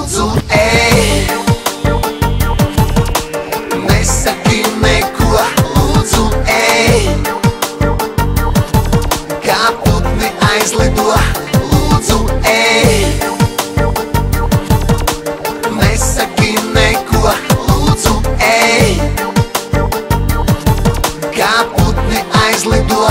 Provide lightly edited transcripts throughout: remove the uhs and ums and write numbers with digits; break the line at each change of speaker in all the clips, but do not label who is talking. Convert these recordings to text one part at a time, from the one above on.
Lūdzu, ej, nesaki neko. Lūdzu, ej, kā putni aizlido. Lūdzu, ej, nesaki neko. Lūdzu, ej, kā putni aizlido.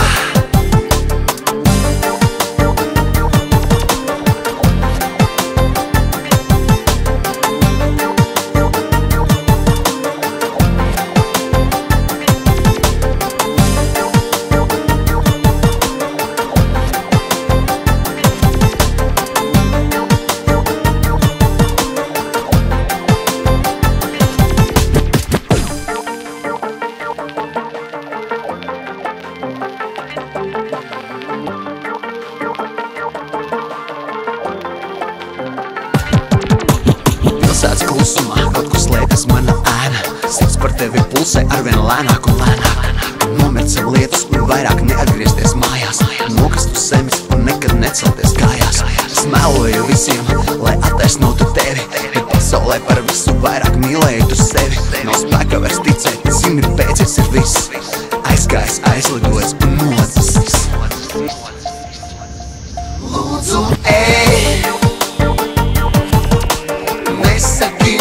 Pilsētas klusumā kaut kur slēpjas mana ēna. Sirds par tevi pulsē arvien lēnāk un lēnāk. Nomirt sev lietus un vairāk neatgriezties mājās. Nokast uz zemes un nekad necelties kājās. Es meloju visiem, lai attaisnotu tevi, bet pasaulē par visu vairāk mīlēju tu sevi. Nav spēka vairs ticēt, zini, beidzies ir viss. Aizgājis, aizlidots un nodzis. Lūdzu, ej, nesaki